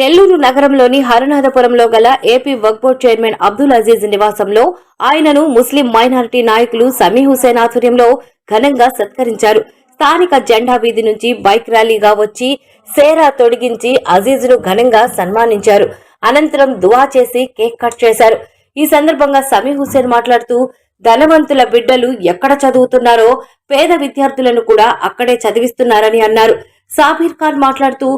నెల్లూరు నగరంలోని హరనాథపురంలో గల ఏపీ వక్ఫ్ board chairman Abdul Aziz నివాసంలో ఆయనను ముస్లిం మైనారిటీ నాయకులు సమీ హుసేన్ ఆధ్వర్యంలో ఘనంగా సత్కరించారు. స్థానిక జెండా వీధి నుంచి బైక్ ర్యాలీగా వచ్చి సేరా తొడిగించి అజీజ్ను ఘనంగా సన్మానించారు. అనంతరం దువా చేసి కేక్ కట్ చేశారు. ఈ సందర్భంగా సమీ హుసేన్ మాట్లాడుతూ, ధనవంతుల బిడ్డలు ఎక్కడ చదువుతున్నారో పేద విద్యార్థులను కూడా అక్కడే చదివిస్తున్నారని అన్నారు. సాబీర్ ఖాన్ మాట్లాడుతూ,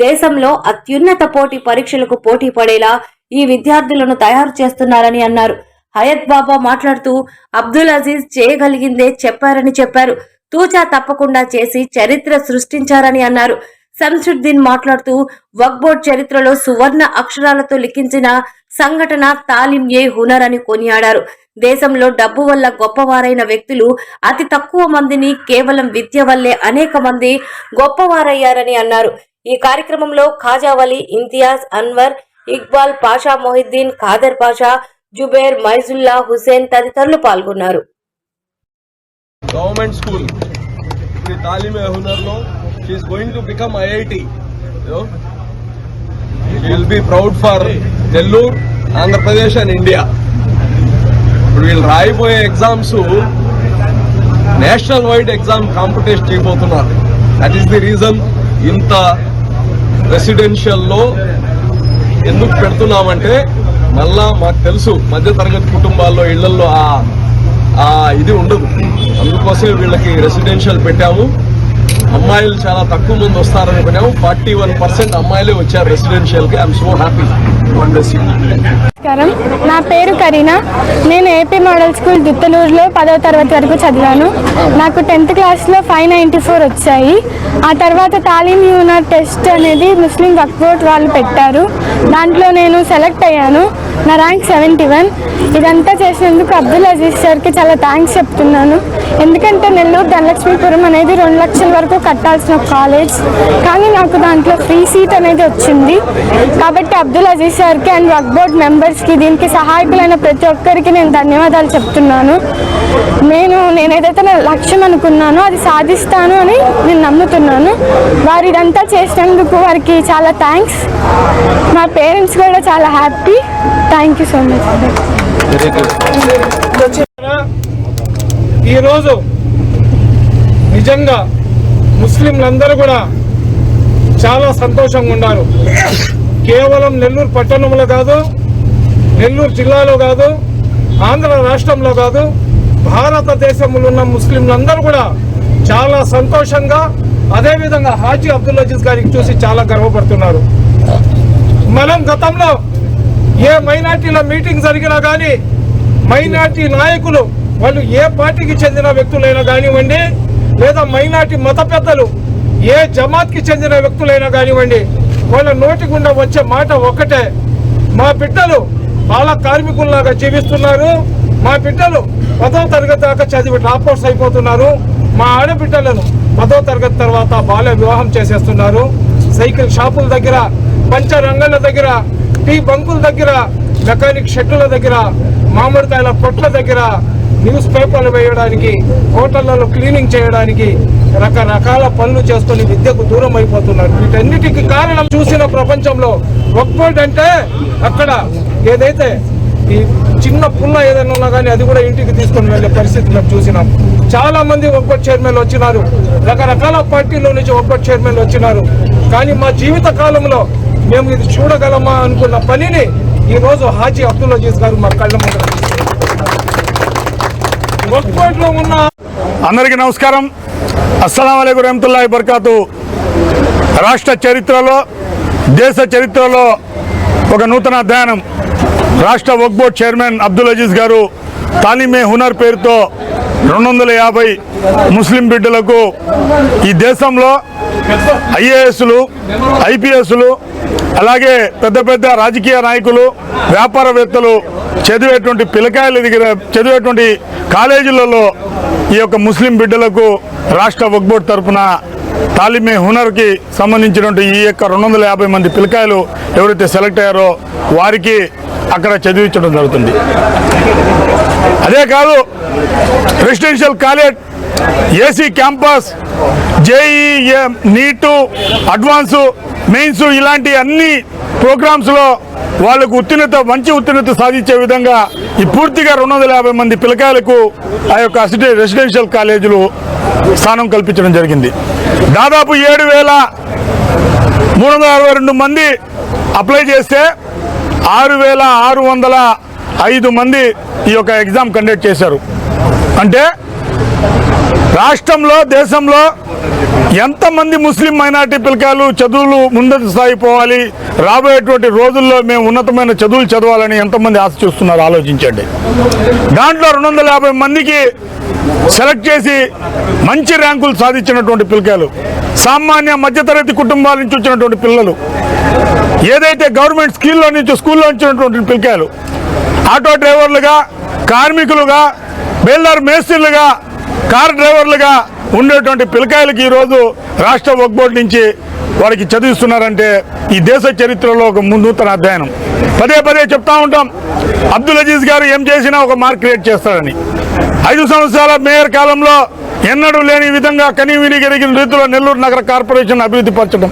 దేశంలో అత్యున్నత పోటీ పరీక్షలకు పోటీ పడేలా ఈ విద్యార్థులను తయారు చేస్తున్నారని అన్నారు. హయత్ బాబా మాట్లాడుతూ, అబ్దుల్ అజీజ్ చేయగలిగిందే చెప్పారని చెప్పారు. తూచా తప్పకుండా చేసి చరిత్ర సృష్టించారని అన్నారు. శంసుద్దీన్ మాట్లాడుతూ, వక్ఫ్ బోర్డు చరిత్రలో సువర్ణ అక్షరాలతో లిఖించిన సంఘటన తాలిం-ఏ-హునర్ అని కొనియాడారు. దేశంలో డబ్బు వల్ల గొప్పవారైన వ్యక్తులు అతి తక్కువ మందిని, కేవలం విద్య వల్లే అనేక మంది గొప్పవారయ్యారని అన్నారు. ఈ కార్యక్రమంలో ఖాజా వలి, ఇంతియాజ్, అన్వర్, ఇక్బాల్ పాషా, మొహిద్దీన్, ఖాదర్ పాషా, జుబేర్, మైజుల్లా, హుసేన్ తదితరులు పాల్గొన్నారు. గవర్నమెంట్ స్కూల్ తాలిం-ఏ-హునర్ లో she is going to become IIT. She will be proud for Nellore, Andhra Pradesh and India. ఇప్పుడు వీళ్ళు రాయిపోయే exams national wide exam competition చేయబోతున్నారు. దట్ ఈస్ ది రీజన్ ఇంత రెసిడెన్షియల్ లో ఎందుకు పెడుతున్నామంటే, మళ్ళా మాకు తెలుసు మధ్యతరగతి కుటుంబాల్లో ఇళ్లలో ఇది ఉండదు. అందుకోసమే వీళ్ళకి రెసిడెన్షియల్ పెట్టాము. అమ్మాయిలు చాలా తక్కువ మంది వస్తారనుకున్నాము. 41% అమ్మాయిలే వచ్చారు రెసిడెన్షియల్ కి. I'm so happy. నమస్కారం, నా పేరు కరీనా. నేను ఏపీ మోడల్ స్కూల్ దుత్తలూరులో 10వ తరగతి వరకు చదివాను. నాకు 10th క్లాస్లో 594 వచ్చాయి. ఆ తర్వాత తాలిం-ఏ-హునర్ టెస్ట్ అనేది ముస్లిం వక్ఫ్ బోర్డు వాళ్ళు పెట్టారు. దాంట్లో నేను సెలెక్ట్ అయ్యాను. నా ర్యాంక్ 71. ఇదంతా చేసినందుకు అబ్దుల్ అజీజ్ సార్కి చాలా థ్యాంక్స్ చెప్తున్నాను. ఎందుకంటే నెల్లూరు ధనలక్ష్మీపురం అనేది 2 లక్షల వరకు కట్టాల్సిన కాలేజ్, కానీ నాకు దాంట్లో ఫ్రీ సీట్ అనేది వచ్చింది. కాబట్టి అబ్దుల్ అజీజ్ సార్కి అండ్ వక్ఫ్ బోర్డ్ మెంబర్స్కి, దీనికి సహాయకులైన ప్రతి ఒక్కరికి నేను ధన్యవాదాలు చెప్తున్నాను. నేను ఏదైతే నా లక్ష్యం అనుకున్నానో అది సాధిస్తాను అని నేను నమ్ముతున్నాను. వారు ఇదంతా చేసినందుకు వారికి చాలా థ్యాంక్స్. మా పేరెంట్స్ కూడా చాలా happy. Thank you so much. ఈరోజు నిజంగా ముస్లింలందరూ కూడా చాలా సంతోషంగా ఉన్నారు. కేవలం నెల్లూరు పట్టణంలో కాదు, నెల్లూరు జిల్లాలో కాదు, ఆంధ్ర రాష్ట్రంలో కాదు, భారతదేశంలో ఉన్న ముస్లింలందరూ కూడా చాలా సంతోషంగా, అదేవిధంగా హాజీ అబ్దుల్ అజీజ్ గారికి చూసి చాలా గర్వపడుతున్నారు. మనం గతంలో ఏ మైనార్టీల మీటింగ్ జరిగినా కానీ, మైనార్టీ నాయకులు వాళ్ళు ఏ పార్టీకి చెందిన వ్యక్తులైనా కానివ్వండి, లేదా మైనార్టీ మత పెద్దలు ఏ జమాత్కి చెందిన వ్యక్తులైనా కానివ్వండి, వాళ్ళ నోటి గుండా వచ్చే మాట ఒక్కటే, మా బిడ్డలు బాల కార్మికుల్లాగా జీవిస్తున్నారు, మా బిడ్డలు 10వ తరగతి దాకా చదివి డ్రాప్అవుట్స్ అయిపోతున్నారు, మా ఆడబిడ్డలను 10వ తరగతి తర్వాత బాల్య వివాహం చేసేస్తున్నారు. సైకిల్ షాపుల దగ్గర, పంచర్ అంగళ్ళ దగ్గర, టీ బంకుల దగ్గర, మెకానిక్ షెడ్ల దగ్గర, మామిడికాయల కొట్ల దగ్గర, న్యూస్ పేపర్లు వేయడానికి, హోటళ్లలో క్లీనింగ్ చేయడానికి రకరకాల పనులు చేసుకుని విద్యకు దూరం అయిపోతున్నారు. వీటన్నిటికీ కారణం చూసిన ప్రపంచంలో వక్ఫ్ బోర్డు అంటే అక్కడ ఏదైతే ఈ చిన్న పుల్ల ఏదైనా ఉన్నా కానీ అది కూడా ఇంటికి తీసుకొని వెళ్ళే పరిస్థితి మేము చూసినాం. చాలా మంది వక్ఫ్ బోర్డు చైర్మన్లు వచ్చినారు, రకరకాల పార్టీల నుంచి వక్ఫ్ బోర్డు చైర్మన్లు వచ్చినారు. కానీ మా జీవిత కాలంలో మేము ఇది చూడగలమా అనుకున్న పనిని ఈరోజు హాజీ అబ్దుల్ అజీజ్ గారు మా కళ్ళ ముందు. వక్ఫ్ బోర్డులో ఉన్న అందరికీ నమస్కారం. అస్సలాము అలైకుం రహమతుల్లాహి బర్కాతు. రాష్ట్ర చరిత్రలో, దేశ చరిత్రలో ఒక నూతన అధ్యయనం. రాష్ట్ర వక్ఫ్ బోర్డు చైర్మన్ అబ్దుల్ అజీజ్ గారు తాలిం-ఏ-హునర్ పేరుతో 250 ముస్లిం బిడ్డలకు ఈ దేశంలో IASలు, IPSలు, అలాగే పెద్ద పెద్ద రాజకీయ నాయకులు, వ్యాపారవేత్తలు చదివేటువంటి పిల్లకాయల దగ్గర చదివేటువంటి కాలేజీలలో ఈ యొక్క ముస్లిం బిడ్డలకు రాష్ట్ర వక్ఫ్ బోర్డు తరఫున తాలిం-ఏ-హునర్కి సంబంధించినటువంటి ఈ యొక్క 250 మంది పిల్లకాయలు ఎవరైతే సెలెక్ట్ అయ్యారో వారికి అక్కడ చదివించడం జరుగుతుంది. అదే కాదు, residential college, AC campus, JEE, నీటు, అడ్వాన్సు, మెయిన్స్ ఇలాంటి అన్ని ప్రోగ్రామ్స్లో వాళ్ళకు మంచి ఉత్తీర్ణత సాధించే విధంగా ఈ పూర్తిగా 250 మంది పిల్లకాయలకు ఆ యొక్క రెసిడెన్షియల్ కాలేజీలు స్థానం కల్పించడం జరిగింది. దాదాపు 7,362 మంది అప్లై చేస్తే 6,605 మంది ఈ యొక్క ఎగ్జామ్ కండక్ట్ చేశారు. అంటే రాష్ట్రంలో దేశంలో ఎంతమంది ముస్లిం మైనార్టీ పిల్లకాయలు చదువులు ముందటి స్థాయి పోవాలి, రాబోయేటువంటి రోజుల్లో మేము ఉన్నతమైన చదువులు చదవాలని ఎంతమంది ఆశ చూస్తున్నారు ఆలోచించండి. దాంట్లో 250 మందికి సెలెక్ట్ చేసి మంచి ర్యాంకులు సాధించినటువంటి పిల్లకాయలు, సామాన్య మధ్యతరగతి కుటుంబాల నుంచి వచ్చినటువంటి పిల్లలు, ఏదైతే గవర్నమెంట్ స్కూల్లో వచ్చినటువంటి పిల్లకాయలు, ఆటో డ్రైవర్లుగా, కార్మికులుగా, బేల్దార్ మేస్త్రీలుగా, కార్ డ్రైవర్లుగా ఉండేటువంటి పిల్లకాయలకి ఈరోజు రాష్ట్ర వక్ఫ్ బోర్డు నుంచి వారికి చదివిస్తున్నారంటే ఈ దేశ చరిత్రలో ఒక నూతన అధ్యయనం. పదే చెప్తా ఉంటాం, అబ్దుల్ అజీజ్ గారు ఏం చేసినా ఒక మార్క్ క్రియేట్ చేస్తారని. 5 సంవత్సరాల మేయర్ కాలంలో ఎన్నడూ లేని విధంగా కనీవిని ఎరిగిన రీతిలో నెల్లూరు నగర కార్పొరేషన్ అభివృద్ధి పరచడం.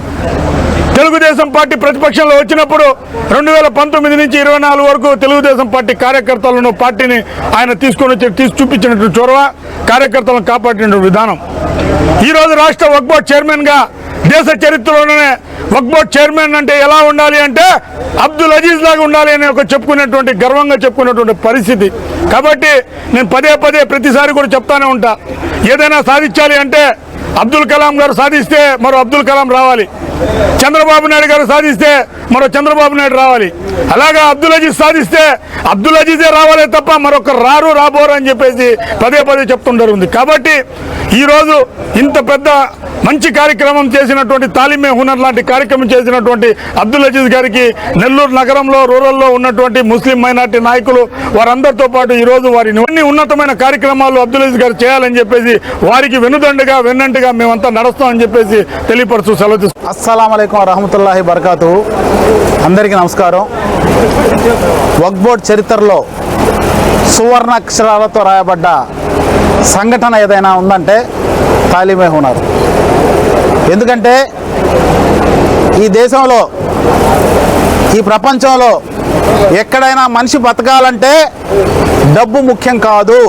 తెలుగుదేశం పార్టీ ప్రతిపక్షంలో వచ్చినప్పుడు 2019 నుంచి 24 వరకు తెలుగుదేశం పార్టీ కార్యకర్తలను పార్టీని ఆయన తీసుకొని వచ్చి చూపించినట్టు చొరవ, కార్యకర్తలను కాపాడిన విధానం. ఈరోజు రాష్ట్ర వక్ఫ్ బోర్డు చైర్మన్గా దేశ చరిత్రలోనే వక్ఫ్ బోర్డు చైర్మన్ అంటే ఎలా ఉండాలి అంటే అబ్దుల్ అజీజ్ లాగా ఉండాలి అని చెప్పుకునేటువంటి గర్వంగా చెప్పుకునేటువంటి పరిస్థితి. కాబట్టి నేను పదే ప్రతిసారి కూడా చెప్తానే ఉంటా, ఏదైనా సాధించాలి అంటే అబ్దుల్ కలాం గారు సాధిస్తే మరో అబ్దుల్ కలాం రావాలి, చంద్రబాబు నాయుడు గారు సాధిస్తే మరో చంద్రబాబు నాయుడు రావాలి, అలాగా అబ్దుల్ అజీజ్ సాధిస్తే అబ్దుల్ అజీజే రావాలే తప్ప మరొకరు రాబోరు అని చెప్పేసి పదే చెప్తుంటారు. కాబట్టి ఈరోజు ఇంత పెద్ద మంచి కార్యక్రమం చేసినటువంటి తాలిమే హునర్ లాంటి కార్యక్రమం చేసినటువంటి అబ్దుల్ అజీజ్ గారికి నెల్లూరు నగరంలో, రూరల్లో ఉన్నటువంటి ముస్లిం మైనార్టీ నాయకులు వారందరితో పాటు ఈరోజు వారిని ఉన్నతమైన కార్యక్రమాలు అబ్దుల్ అజీజ్ గారు చేయాలని చెప్పేసి వారికి వెన్నంటిగా మేమంతా నడుస్తామని చెప్పేసి తెలియపరుస్తూ సెలవు తీసుకుంటాం. అస్సలాము అలైకుం వరహమతుల్లాహి బరకాతు. అందరికీ నమస్కారం. వక్ఫ్ బోర్డు చరిత్రలో సువర్ణ అక్షరాలతో రాయబడ్డ సంఘటన ఏదైనా ఉందంటే తాలిమే హునర్. ఎందుకంటే ఈ దేశంలో, ఈ ప్రపంచంలో ఎక్కడైనా మనిషి బతకాలంటే డబ్బు ముఖ్యం కాదు.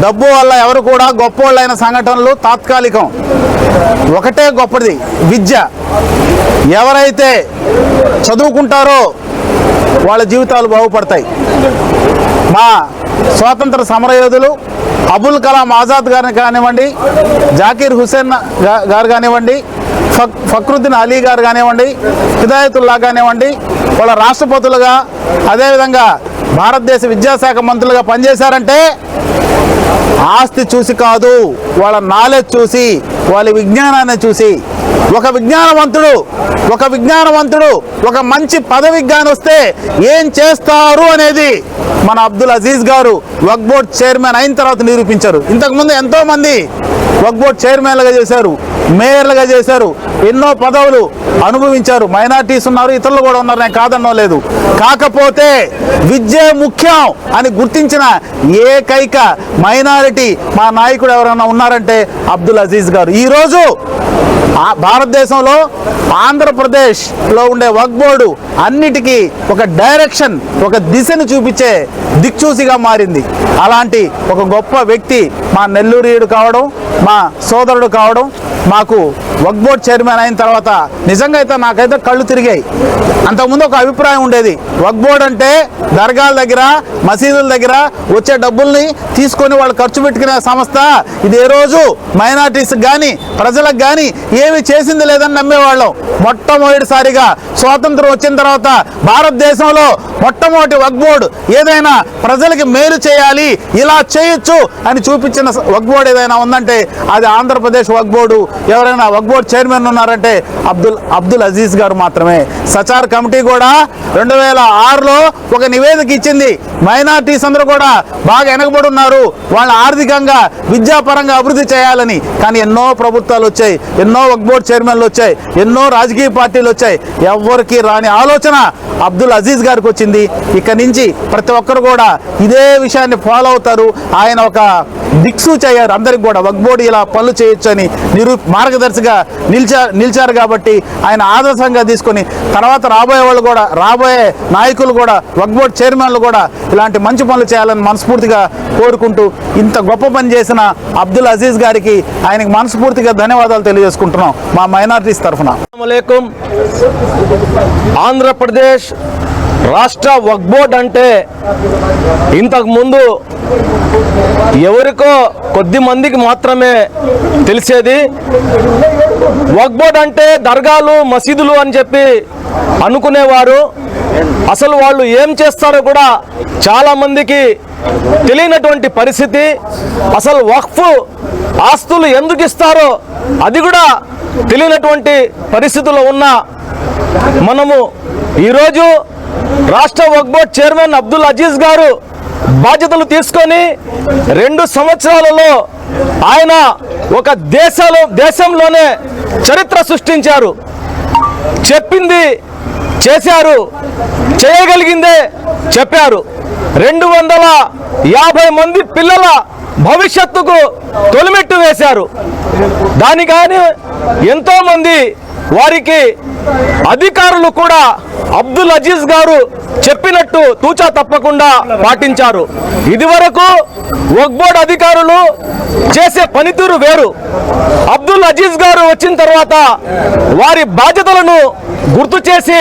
డబ్బు వల్ల ఎవరు కూడా గొప్పోళ్ళైన సంఘటనలు తాత్కాలికం. ఒకటే గొప్పది, విద్య. ఎవరైతే చదువుకుంటారో వాళ్ళ జీవితాలు బాగుపడతాయి. మా స్వాతంత్ర సమరయోధులు అబుల్ కలాం ఆజాద్ గారిని కానివ్వండి, జాకీర్ హుసేన్ గారు కానివ్వండి, ఫక్రుద్దీన్ అలీ గారు కానివ్వండి, హిదాయతుల్లా కానివ్వండి, వాళ్ళ రాష్ట్రపతులుగా అదేవిధంగా భారతదేశ విద్యాశాఖ మంత్రులుగా పనిచేశారంటే ఆస్తి చూసి కాదు, వాళ్ళ నాలెడ్జ్ చూసి, వాళ్ళ విజ్ఞానాన్ని చూసి. ఒక విజ్ఞానవంతుడు ఒక మంచి పదవికి గాని వస్తే ఏం చేస్తారు అనేది మన అబ్దుల్ అజీజ్ గారు వక్ఫ్ బోర్డు చైర్మన్ అయిన తర్వాత నిరూపించారు. ఇంతకుముందు ఎంతోమంది వక్ఫ్ బోర్డు చైర్మన్లుగా చేశారు, మేయర్లుగా చేశారు, ఎన్నో పదవులు అనుభవించారు. మైనార్టీస్ ఉన్నారు, ఇతరులు కూడా ఉన్నారు, నేను కాదన్నో లేదు. కాకపోతే విద్య ముఖ్యం అని గుర్తించిన ఏకైక మైనారిటీ మా నాయకుడు ఎవరైనా ఉన్నారంటే అబ్దుల్ అజీజ్ గారు. ఈరోజు భారతదేశంలో ఆంధ్రప్రదేశ్లో ఉండే వక్ఫ్ బోర్డు అన్నిటికీ ఒక డైరెక్షన్, ఒక దిశను చూపించే దిక్చూసిగా మారింది. అలాంటి ఒక గొప్ప వ్యక్తి మా నెల్లూరుడు కావడం, మా సోదరుడు కావడం, మాకు వక్ఫ్ బోర్డు చైర్మన్ అయిన తర్వాత నిజంగా అయితే నాకైతే కళ్ళు తిరిగాయి. అంతకుముందు ఒక అభిప్రాయం ఉండేది, వక్ఫ్ బోర్డు అంటే దర్గాల దగ్గర, మసీదుల దగ్గర వచ్చే డబ్బుల్ని తీసుకొని వాళ్ళు ఖర్చు పెట్టుకునే సంస్థ. ఇది ఏ రోజు మైనార్టీస్ కానీ ప్రజలకు కానీ ఏమి చేసింది లేదని నమ్మేవాళ్ళం. మొట్టమొదటిసారిగా స్వాతంత్రం వచ్చిన తర్వాత భారతదేశంలో మొట్టమొదటి వక్ఫ్ బోర్డు ఏదైనా ప్రజలకి మేలు చేయాలి, ఇలా చేయొచ్చు అని చూపించిన వక్ఫ్ బోర్డు ఏదైనా ఉందంటే అది ఆంధ్రప్రదేశ్ వక్ఫ్ బోర్డు. ఎవరైనా వక్ఫ్ బోర్డు చైర్మన్ ఉన్నారంటే అబ్దుల్ అజీజ్ గారు మాత్రమే. సచార్ కమిటీ కూడా 2006లో ఒక నివేదిక ఇచ్చింది. మైనార్టీస్ అందరూ కూడా బాగా వెనకబడి ఉన్నారు, వాళ్ళ ఆర్థికంగా విద్యాపరంగా అభివృద్ధి చేయాలని. కానీ ఎన్నో ప్రభుత్వాలు వచ్చాయి, ఎన్నో వక్ఫ్ బోర్డు చైర్మన్లు వచ్చాయి, ఎన్నో రాజకీయ పార్టీలు వచ్చాయి. ఎవరికి రాని ఆలోచన అబ్దుల్ అజీజ్ గారికి వచ్చింది. ఇక నుంచి ప్రతి ఒక్కరు కూడా ఇదే విషయాన్ని ఫాలో అవుతారు. ఆయన ఒక దిక్సూచి అయ్యారు అందరికి కూడా. వక్ఫ్ బోర్డు ఇలా పనులు చేయొచ్చు అని మార్గదర్శిగా నిలిచారు కాబట్టి ఆయన ఆదర్శంగా తీసుకొని తర్వాత రాబోయే నాయకులు కూడా వక్ఫ్ బోర్డు చైర్మన్లు కూడా ఇలాంటి మంచి పనులు చేయాలని మనస్ఫూర్తిగా కోరుకుంటూ ఇంత గొప్ప పని చేసిన అబ్దుల్ అజీజ్ గారికి ఆయనకి మనస్ఫూర్తిగా ధన్యవాదాలు తెలియజేసుకుంటున్నాం మా మైనారిటీస్ తరఫున. అస్సలాముఅలైకుం. ఆంధ్రప్రదేశ్ రాష్ట్ర వక్ఫ్ బోర్డ్ అంటే ఇంతకుముందు ఎవరికో కొద్ది మందికి మాత్రమే తెలిసేది. వక్ఫ్ బోర్డ్ అంటే దర్గాలు మసీదులు అని చెప్పి అనుకునేవారు. అసలు వాళ్ళు ఏం చేస్తారో కూడా చాలా మందికి తెలియనటువంటి పరిస్థితి. అసలు వక్ఫ్ ఆస్తులు ఎందుకు ఇస్తారో అది కూడా తెలియనటువంటి పరిస్థితుల్లో ఉన్న మనము ఈరోజు రాష్ట్ర వక్ఫ్ బోర్డ్ చైర్మన్ అబ్దుల్ అజీజ్ గారు బాధ్యతలు తీసుకొని 2 సంవత్సరాలలో ఆయన ఒక దేశంలోనే చరిత్ర సృష్టించారు. చెప్పింది చేశారు, చేయగలిగిందే చెప్పారు. 250 మంది పిల్లల భవిష్యత్తుకు తొలిమెట్టు వేశారు. దానికని ఎంతో మంది వారికి అధికారులు కూడా అబ్దుల్ అజీజ్ గారు చెప్పినట్టు తూచా తప్పకుండా పాటించారు. ఇదివరకు వక్ఫ్ బోర్డు అధికారులు చేసే పనితీరు వేరు. అబ్దుల్ అజీజ్ గారు వచ్చిన తర్వాత వారి బాధ్యతలను గుర్తు చేసి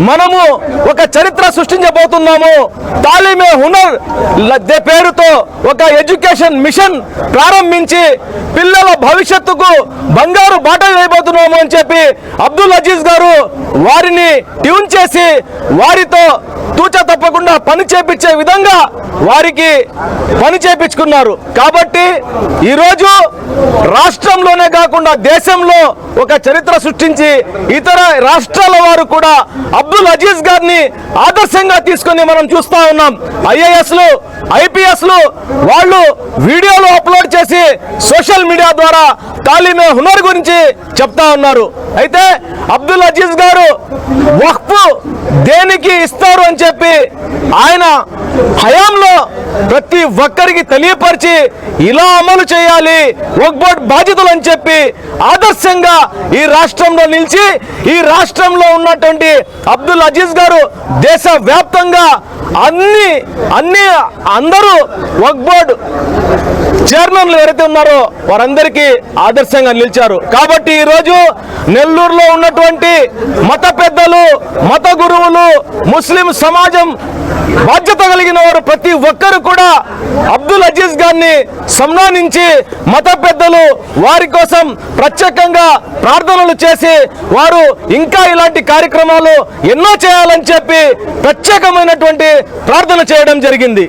మనము ఒక చరిత్ర సృష్టించబోతున్నాము. తాలీమే హునర్ పేరుతో ఒక ఎడ్యుకేషన్ మిషన్ ప్రారంభించి పిల్లల భవిష్యత్తుకు బంగారు బాట వేయబోతున్నాము అని చెప్పి అబ్దుల్ అజీజ్ గారు వారిని ట్యూన్ చేసి వారితో తూచా తప్పకుండా పని చేపించే విధంగా వారికి పని చేపించుకున్నారు. కాబట్టి ఈరోజు రాష్ట్రంలోనే కాకుండా దేశంలో ఒక చరిత్ర సృష్టించి ఇతర రాష్ట్రాల వారు కూడా అబ్దుల్ అజీజ్ గారిని ఆదర్శంగా తీసుకొని మనం చూస్తా ఉన్నాం. ఐఏఎస్లు ఐపీఎస్లు వాళ్ళు వీడియోలు అప్లోడ్ చేసి సోషల్ మీడియా ద్వారా తాలీమే హునర్ గురించి చెప్తా ఉన్నారు. అయితే అబ్దుల్ అజీజ్ గారు వక్ఫ్ దేనికి ఇస్తారు అని చెప్పి ఆయన హయాంలో ప్రతి ఒక్కరికి తెలియపరిచి ఇలా అమలు చేయాలి వక్ఫ్ బోర్డ్ బాధ్యతలు అని చెప్పి ఆదర్శంగా ఈ రాష్ట్రంలో నిలిచి ఈ రాష్ట్రంలో ఉన్నటువంటి అబ్దుల్ అజీజ్ గారు దేశవ్యాప్తంగా అందరూ వక్ఫ్ బోర్డు చైర్మన్లు ఎవరైతే ఉన్నారో వారందరికీ ఆదర్శంగా నిలిచారు. కాబట్టి ఈరోజు నెల్లూరులో ఉన్నటువంటి మత పెద్దలు, మత గురువులు, ముస్లిం సమాజం బాధ్యత కలిగిన వారు ప్రతి ఒక్కరు కూడా అబ్దుల్ అజీజ్ గారిని సన్మానించి మత పెద్దలు వారి కోసం ప్రత్యేకంగా ప్రార్థనలు చేసి వారు ఇంకా ఇలాంటి కార్యక్రమాలు ఎన్నో చేయాలని చెప్పి ప్రత్యేకమైనటువంటి ప్రార్థన చేయడం జరిగింది.